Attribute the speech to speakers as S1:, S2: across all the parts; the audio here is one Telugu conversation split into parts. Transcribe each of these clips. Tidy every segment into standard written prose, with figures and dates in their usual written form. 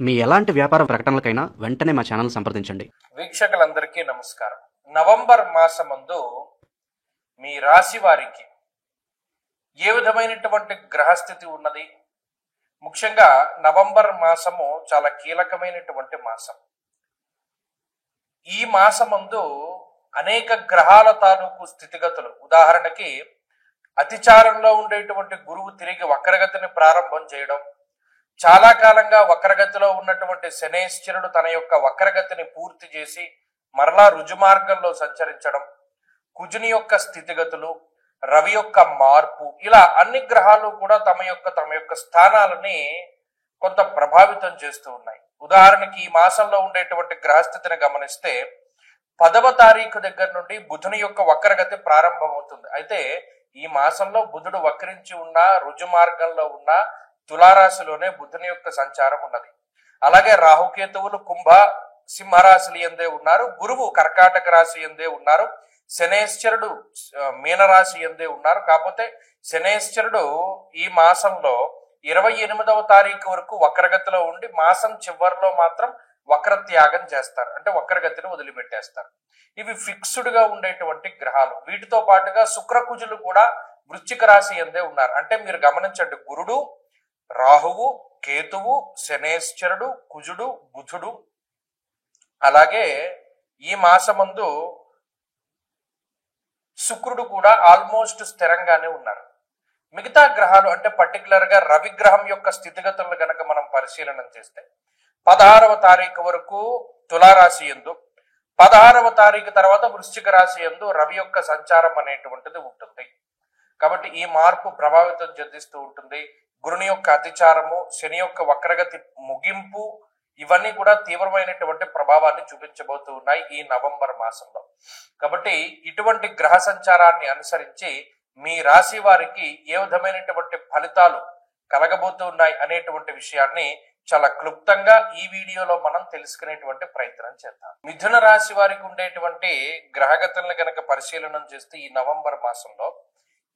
S1: మీ ఎలాంటి వ్యాపార ప్రకటనలకైనా వెంటనే మా ఛానల్ సంప్రదించండి.
S2: వీక్షకులందరికీ నమస్కారం. నవంబర్ మాసమందు మీ రాశి వారికి ఏ విధమైనటువంటి గ్రహస్థితి ఉన్నది? ముఖ్యంగా నవంబర్ మాసము చాలా కీలకమైనటువంటి మాసం. ఈ మాసమందు అనేక గ్రహాల తాలూకు స్థితిగతులు, ఉదాహరణకి అతిచారంలో ఉండేటువంటి గురువు తిరిగి వక్రగతిని ప్రారంభం చేయడం, చాలా కాలంగా వక్రగతిలో ఉన్నటువంటి శనేశ్వరుడు తన యొక్క వక్రగతిని పూర్తి చేసి మరలా రుజుమార్గంలో సంచరించడం, కుజుని యొక్క స్థితిగతులు, రవి యొక్క మార్పు, ఇలా అన్ని గ్రహాలు కూడా తమ యొక్క స్థానాలని కొంత ప్రభావితం చేస్తూ ఉన్నాయి. ఉదాహరణకి ఈ మాసంలో ఉండేటువంటి గ్రహస్థితిని గమనిస్తే 10వ తారీఖు దగ్గర నుండి బుధుని యొక్క వక్రగతి ప్రారంభమవుతుంది. అయితే ఈ మాసంలో బుధుడు వక్రించి ఉన్న రుజుమార్గంలో ఉన్న తులారాశిలోనే బుధుని యొక్క సంచారం ఉన్నది. అలాగే రాహుకేతువులు కుంభ సింహరాశులు ఎందే ఉన్నారు, గురువు కర్కాటక రాశి ఎందే ఉన్నారు, శనేశ్వరుడు మీనరాశి ఎందే ఉన్నారు. కాకపోతే శనేశ్వరుడు ఈ మాసంలో 28వ తారీఖు వరకు వక్రగతిలో ఉండి మాసం చివరిలో మాత్రం వక్రత్యాగం చేస్తారు, అంటే వక్రగతిని వదిలిపెట్టేస్తారు. ఇవి ఫిక్స్డ్ గా ఉండేటువంటి గ్రహాలు. వీటితో పాటుగా శుక్రకుజులు కూడా వృశ్చిక రాశి ఎందే ఉన్నారు. అంటే మీరు గమనించండి, గురుడు, రాహువు, కేతువు, శనేశ్వరుడు, కుజుడు, బుధుడు, అలాగే ఈ మాసమందు శుక్రుడు కూడా ఆల్మోస్ట్ స్థిరంగానే ఉన్నారు. మిగతా గ్రహాలు అంటే పర్టికులర్ గా రవి గ్రహం యొక్క స్థితిగతులను గనక మనం పరిశీలన చేస్తే 16వ తారీఖు వరకు తులారాశి యందు, 16వ తారీఖు తర్వాత వృశ్చిక రాశి యందు రవి యొక్క సంచారం అనేటువంటిది ఉంటుంది. కాబట్టి ఈ మార్పు ప్రభావితం చెందిస్తూ ఉంటుంది. గురుని యొక్క అతిచారము, శని యొక్క వక్రగతి ముగింపు, ఇవన్నీ కూడా తీవ్రమైనటువంటి ప్రభావాన్ని చూపించబోతూ ఉన్నాయి ఈ నవంబర్ మాసంలో. కాబట్టి ఇటువంటి గ్రహ సంచారాన్ని అనుసరించి మీ రాశి వారికి ఏ విధమైనటువంటి ఫలితాలు కలగబోతూ ఉన్నాయి అనేటువంటి విషయాన్ని చాలా క్లుప్తంగా ఈ వీడియోలో మనం తెలుసుకునేటువంటి ప్రయత్నం చేద్దాం. మిథున రాశి వారికి ఉండేటువంటి గ్రహగతులను గనక పరిశీలన చేస్తే ఈ నవంబర్ మాసంలో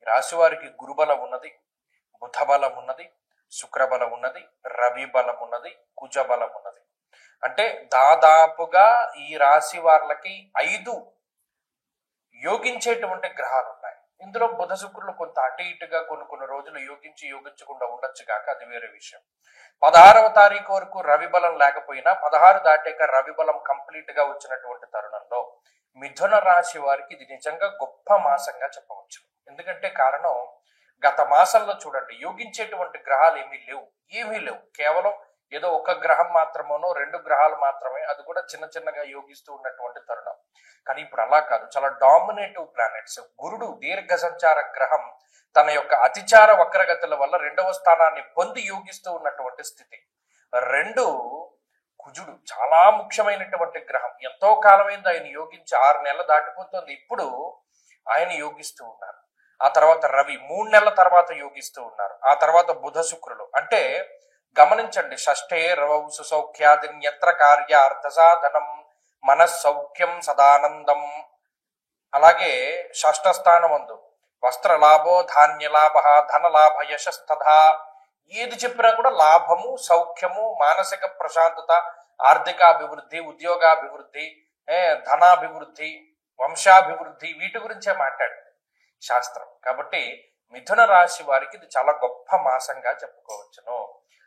S2: రాశి వారికి గురుబలం ఉన్నది, బుధ బలం ఉన్నది, శుక్రబలం ఉన్నది, రవి బలం ఉన్నది, కుజ బలం ఉన్నది. అంటే దాదాపుగా ఈ రాశి వాళ్ళకి 5 యోగించేటువంటి గ్రహాలు ఉన్నాయి. ఇందులో బుధ శుక్రులు కొంత అటు ఇటుగా కొన్ని రోజులు యోగించకుండా ఉండొచ్చు కాక అది వేరే విషయం. 16వ తారీఖు వరకు రవి బలం లేకపోయినా 16 దాటాక రవి బలం కంప్లీట్ గా వచ్చినటువంటి తరుణంలో మిథున రాశి వారికి ఇది నిజంగా గొప్ప మాసంగా చెప్పవచ్చు. ఎందుకంటే కారణం, గత మాసంలో చూడండి యోగించేటువంటి గ్రహాలు ఏమీ లేవు. కేవలం ఏదో ఒక గ్రహం మాత్రమేనో 2 గ్రహాలు మాత్రమే, అది కూడా చిన్నగా యోగిస్తూ ఉన్నటువంటి తరుణం. కానీ ఇప్పుడు అలా కాదు, చాలా డామినేటివ్ ప్లానెట్స్. గురుడు దీర్ఘ సంచార గ్రహం తన యొక్క అతిచార వక్రగతుల వల్ల 2వ స్థానాన్ని పొంది యోగిస్తూ ఉన్నటువంటి స్థితి. 2 కుజుడు చాలా ముఖ్యమైనటువంటి గ్రహం. ఎంతో కాలమైంది ఆయన యోగించి, 6 నెలలు దాటిపోతుంది. ఇప్పుడు ఆయన యోగిస్తూ ఉన్నారు. ఆ తర్వాత రవి 3 నెలల తర్వాత యోగిస్తూ ఉన్నారు. ఆ తర్వాత బుధ శుక్రులు. అంటే గమనించండి, షష్ఠే రవౌ సుసౌఖ్యాదిన్యత్ర కార్య అర్థసాధనం మనస్సౌఖ్యం సదానందం. అలాగే షష్ఠ స్థానమందు వస్త్రలాభో ధాన్యలాభ ధనలాభ యశస్తథా. ఏది చెప్పినా కూడా లాభము, సౌఖ్యము, మానసిక ప్రశాంతత, ఆర్థికాభివృద్ధి, ఉద్యోగాభివృద్ధి, ధనాభివృద్ధి, వంశాభివృద్ధి, వీటి గురించే మాట్లాడింది శాస్త్రం. కాబట్టి మిథున రాశి వారికి ఇది చాలా గొప్ప మాసంగా చెప్పుకోవచ్చును.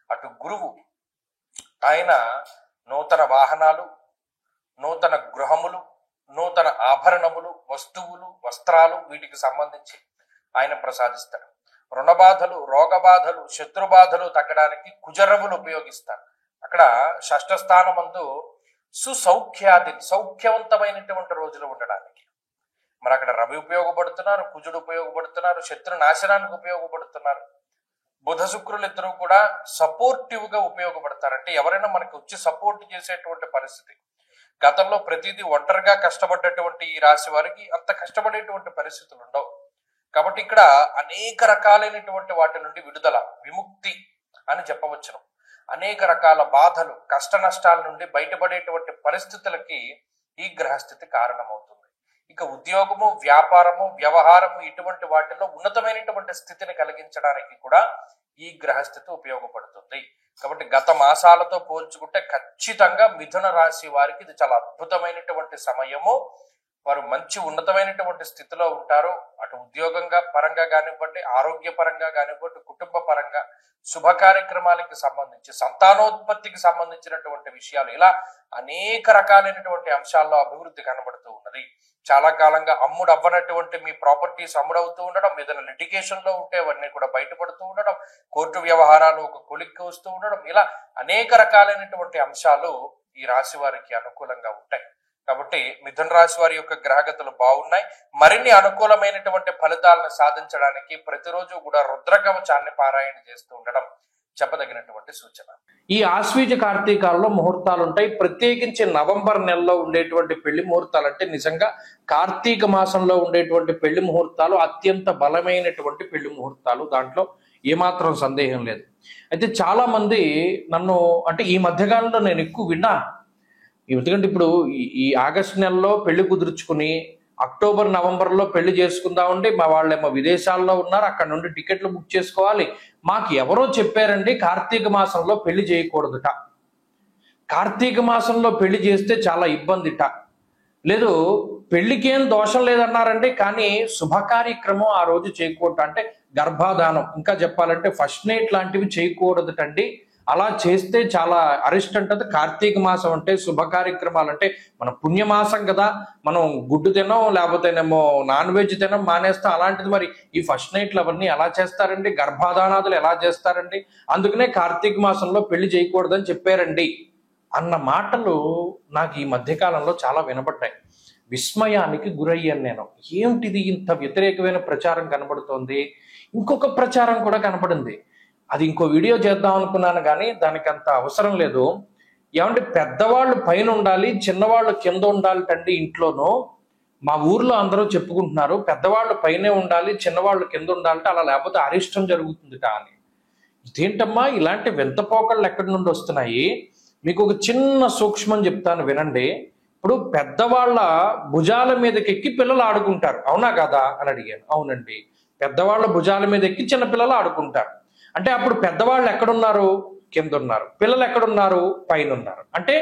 S2: అటు గురువు ఆయన నూతన వాహనాలు, నూతన గృహములు, నూతన ఆభరణములు, వస్తువులు, వస్త్రాలు, వీటికి సంబంధించి ఆయన ప్రసాదిస్తాడు. రుణబాధలు, రోగబాధలు, శత్రుబాధలు తగ్గడానికి కుజరవులు ఉపయోగిస్తారు. అక్కడ షష్ఠ స్థానమందు సుసౌఖ్యాది, సౌఖ్యవంతమైనటువంటి రోజులు ఉండడానికి. మరి అక్కడ రవి ఉపయోగపడుతున్నారు, కుజుడు ఉపయోగపడుతున్నారు, శత్రు నాశనానికి ఉపయోగపడుతున్నారు. బుధ శుక్రులు ఇద్దరు కూడా సపోర్టివ్ గా ఉపయోగపడతారు. అంటే ఎవరైనా మనకి వచ్చి సపోర్ట్ చేసేటువంటి పరిస్థితి. గతంలో ప్రతిదీ ఒంటరిగా కష్టపడ్డటువంటి ఈ రాశి వారికి అంత కష్టపడేటువంటి పరిస్థితులు ఉండవు. కాబట్టి ఇక్కడ అనేక రకాలైనటువంటి వాటి నుండి విడుదల, విముక్తి అని చెప్పవచ్చును. అనేక రకాల బాధలు, కష్ట నష్టాల నుండి బయటపడేటువంటి పరిస్థితులకి ఈ గ్రహస్థితి కారణమవుతుంది. ఇక ఉద్యోగము, వ్యాపారము, వ్యవహారము ఇటువంటి వాటిలో ఉన్నతమైనటువంటి స్థితిని కలిగించడానికి కూడా ఈ గ్రహస్థితి ఉపయోగపడుతుంది. కాబట్టి గత మాసాలతో పోల్చుకుంటే ఖచ్చితంగా మిథున రాశి వారికి ఇది చాలా అద్భుతమైనటువంటి సమయము. వారు మంచి ఉన్నతమైనటువంటి స్థితిలో ఉంటారు. అటు ఉద్యోగంగా పరంగా కానివ్వండి, ఆరోగ్య పరంగా కానివ్వండి, కుటుంబ పరంగా, శుభ కార్యక్రమాలకి సంబంధించి, సంతానోత్పత్తికి సంబంధించినటువంటి విషయాలు, ఇలా అనేక రకాలైనటువంటి అంశాల్లో అభివృద్ధి కనబడుతూ ఉన్నది. చాలా కాలంగా అవ్వనటువంటి మీ ప్రాపర్టీస్ అమ్ముడవుతూ ఉండడం, ఏదైనా లిటిగేషన్ లో ఉంటే అవన్నీ కూడా బయటపడుతూ ఉండడం, కోర్టు వ్యవహారాలు ఒక కొలిక్కి వస్తూ ఉండడం, ఇలా అనేక రకాలైనటువంటి అంశాలు ఈ రాశి వారికి అనుకూలంగా ఉంటాయి. కాబట్టి మిథున రాశి వారి యొక్క గ్రహగతులు బాగున్నాయి. మరిన్ని అనుకూలమైనటువంటి ఫలితాలను సాధించడానికి ప్రతిరోజు కూడా రుద్రకవచాన్ని పారాయణ చేస్తూ ఉండడం చెప్పదగినటువంటి సూచన.
S3: ఈ ఆశ్వీజ కార్తీకాల్లో ముహూర్తాలు ఉంటాయి. ప్రత్యేకించి నవంబర్ నెలలో ఉండేటువంటి పెళ్లి ముహూర్తాలు అంటే నిజంగా కార్తీక మాసంలో ఉండేటువంటి పెళ్లి ముహూర్తాలు అత్యంత బలమైనటువంటి పెళ్లి ముహూర్తాలు. దాంట్లో ఏమాత్రం సందేహం లేదు. అయితే చాలా మంది నన్ను అంటే ఈ మధ్యకాలంలో నేను ఎక్కువ విన్నాను. ఎందుకంటే ఇప్పుడు ఈ ఆగస్టు నెలలో పెళ్లి కుదుర్చుకుని అక్టోబర్ నవంబర్లో పెళ్లి చేసుకుందామండి, మా వాళ్ళేమో విదేశాల్లో ఉన్నారు, అక్కడ నుండి టికెట్లు బుక్ చేసుకోవాలి. మాకు ఎవరో చెప్పారండి కార్తీక మాసంలో పెళ్లి చేయకూడదుట, కార్తీక మాసంలో పెళ్లి చేస్తే చాలా ఇబ్బందిట, లేదు పెళ్లికేం దోషం లేదన్నారండి, కానీ శుభ కార్యక్రమం ఆ రోజు చేయకూడదు, అంటే గర్భాధానం ఇంకా చెప్పాలంటే ఫస్ట్ నైట్ లాంటివి చేయకూడదుటండి, అలా చేస్తే చాలా అరిస్ట్ అంటది. కార్తీక మాసం అంటే శుభ కార్యక్రమాలు అంటే మన పుణ్యమాసం కదా, మనం గుడ్డు తినం లేకపోతేనేమో నాన్ వెజ్ తినం మానేస్తాం. అలాంటిది మరి ఈ ఫస్ట్ నైట్లు అవన్నీ ఎలా చేస్తారండి, గర్భాధానాదులు ఎలా చేస్తారండి, అందుకనే కార్తీక మాసంలో పెళ్లి చేయకూడదని చెప్పారండి అన్న మాటలు నాకు ఈ మధ్యకాలంలో చాలా వినపడ్డాయి. విస్మయానికి గురయ్యాను నేను. ఏమిటిది ఇంత వ్యతిరేకమైన ప్రచారం కనబడుతోంది. ఇంకొక ప్రచారం కూడా కనపడింది, అది ఇంకో వీడియో చేద్దాం అనుకున్నాను కానీ దానికి అంత అవసరం లేదు. ఏమంటే పెద్దవాళ్ళు పైన ఉండాలి, చిన్నవాళ్ళు కింద ఉండాలి తండ్రి ఇంట్లోనూ. మా ఊర్లో అందరూ చెప్పుకుంటున్నారు పెద్దవాళ్ళు పైనే ఉండాలి, చిన్నవాళ్ళు కింద ఉండాలంటే, అలా లేకపోతే అరిష్టం జరుగుతుందిట అని. ఇదేంటమ్మా ఇలాంటి వింత పోకళ్ళు ఎక్కడి నుండి వస్తున్నాయి? మీకు ఒక చిన్న సూక్ష్మం చెప్తాను వినండి. ఇప్పుడు పెద్దవాళ్ళ భుజాల మీదకి ఎక్కి పిల్లలు ఆడుకుంటారు, అవునా కదా అని అడిగాను. అవునండి, పెద్దవాళ్ళ భుజాల మీద ఎక్కి చిన్న పిల్లలు ఆడుకుంటారు. అంటే అప్పుడు పెద్దవాళ్ళు ఎక్కడున్నారు? కింద ఉన్నారు. పిల్లలు ఎక్కడున్నారు? పైన ఉన్నారు. అంటే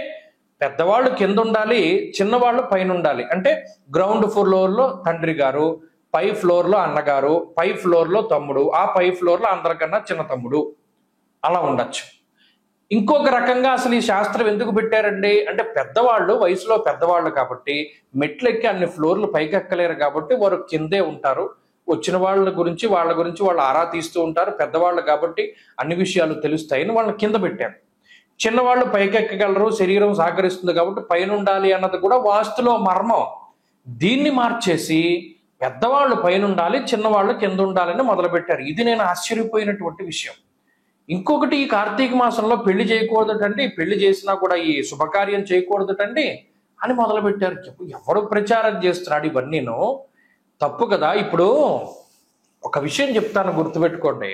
S3: పెద్దవాళ్ళు కింద ఉండాలి, చిన్నవాళ్ళు పైన ఉండాలి. అంటే గ్రౌండ్ ఫ్లోర్లో తండ్రి గారు, పై ఫ్లోర్లో అన్నగారు, పై ఫ్లోర్లో తమ్ముడు, ఆ పై ఫ్లోర్లో అందరికన్నా చిన్న తమ్ముడు, అలా ఉండొచ్చు. ఇంకొక రకంగా అసలు ఈ శాస్త్రం ఎందుకు పెట్టారండి అంటే పెద్దవాళ్ళు వయసులో పెద్దవాళ్ళు కాబట్టి మెట్లు ఎక్కి అన్ని ఫ్లోర్లు పైకి ఎక్కలేరు కాబట్టి వారు కిందే ఉంటారు. వచ్చిన వాళ్ళ గురించి వాళ్ళు ఆరా తీస్తూ ఉంటారు. పెద్దవాళ్ళు కాబట్టి అన్ని విషయాలు తెలుస్తాయని వాళ్ళని కింద పెట్టారు. చిన్నవాళ్ళు పైకెక్కగలరు, శరీరం సహకరిస్తుంది కాబట్టి పైన ఉండాలి అన్నది కూడా వాస్తులో మర్మం. దీన్ని మార్చేసి పెద్దవాళ్ళు పైన ఉండాలి, చిన్నవాళ్ళు కింద ఉండాలని మొదలుపెట్టారు. ఇది నేను ఆశ్చర్యపోయినటువంటి విషయం. ఇంకొకటి, ఈ కార్తీక మాసంలో పెళ్లి చేయకూడదటండి, పెళ్లి చేసినా కూడా ఈ శుభకార్యం చేయకూడదటండి అని మొదలుపెట్టారు. ఎవడు ప్రచారం చేస్తున్నాడు? ఇవన్నీను తప్పు కదా. ఇప్పుడు ఒక విషయం చెప్తాను, గుర్తుపెట్టుకోండి.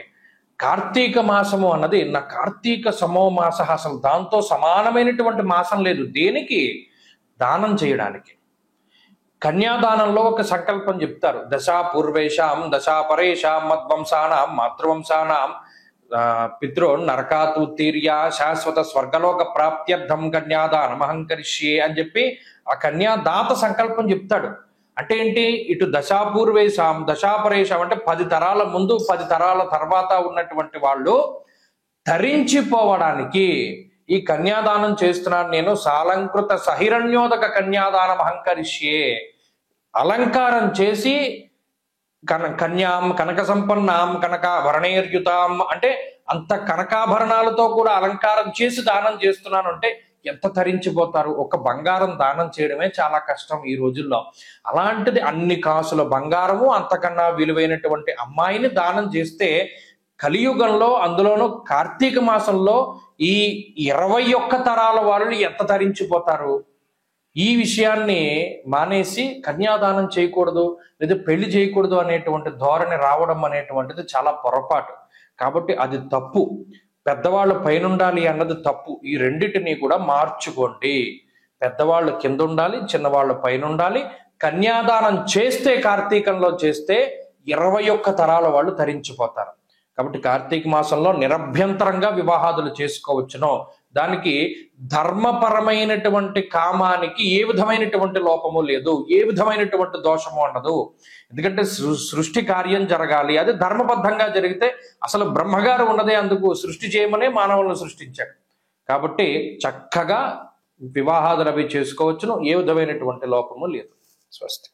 S3: కార్తీక మాసము అన్నది నా కార్తీక సమో మాస, అసలు దాంతో సమానమైనటువంటి మాసం లేదు. దేనికి? దానం చేయడానికి. కన్యాదానంలో ఒక సంకల్పం చెప్తారు, దశా పూర్వేషాం దశా పరేషాం మద్వంశానాం మాతృవంశానాం పితృ నరకాతుత్తీర్య శాశ్వత స్వర్గలోక ప్రాప్త్యర్థం కన్యాదానం అహంకరిష్యే అని చెప్పి ఆ కన్యాదాత సంకల్పం చెప్తాడు. అంటే ఏంటి? ఇటు దశాపూర్వేశాం దశాపరేషాం అంటే 10 తరాల ముందు 10 తరాల తర్వాత ఉన్నటువంటి వాళ్ళు ధరించిపోవడానికి ఈ కన్యాదానం చేస్తున్నాను నేను. సాలంకృత సహిరణ్యోదక కన్యాదానం అహంకరిష్యే, అలంకారం చేసి కన్యాం కనక సంపన్నాం కనకాభరణైర్యుతాం అంటే అంత కనకాభరణాలతో కూడా అలంకారం చేసి దానం చేస్తున్నాను అంటే ఎంత తరించిపోతారు. ఒక బంగారం దానం చేయడమే చాలా కష్టం ఈ రోజుల్లో. అలాంటిది అన్ని కాసుల బంగారము, అంతకన్నా విలువైనటువంటి అమ్మాయిని దానం చేస్తే కలియుగంలో, అందులోనూ కార్తీక మాసంలో ఈ 21 తరాల వాళ్ళు ఎంత తరించిపోతారు. ఈ విషయాన్ని మానేసి కన్యాదానం చేయకూడదు లేదా పెళ్లి చేయకూడదు అనేటువంటి ధోరణి రావడం అనేటువంటిది చాలా పొరపాటు. కాబట్టి అది తప్పు. పెద్దవాళ్ళు పైన ఉండాలి అన్నది తప్పు. ఈ రెండింటినీ కూడా మార్చుకోండి. పెద్దవాళ్ళు కింద ఉండాలి, చిన్నవాళ్ళు పైన ఉండాలి. కన్యాదానం చేస్తే కార్తీకంలో చేస్తే 21 తరాల వాళ్ళు తరించిపోతారు. కాబట్టి కార్తీక మాసంలో నిరభ్యంతరంగా వివాహాదులు చేసుకోవచ్చునో దానికి ధర్మపరమైనటువంటి కామానికి ఏ విధమైనటువంటి లోపము లేదు, ఏ విధమైనటువంటి దోషము ఉండదు. ఎందుకంటే సృష్టి కార్యం జరగాలి, అది ధర్మబద్ధంగా జరిగితే అసలు బ్రహ్మగారు ఉన్నదే అందుకు సృష్టి చేయమనే మానవులను సృష్టించాడు. కాబట్టి చక్కగా వివాహాదులు అవి చేసుకోవచ్చును, ఏ విధమైనటువంటి లోపము లేదు. స్వస్తి.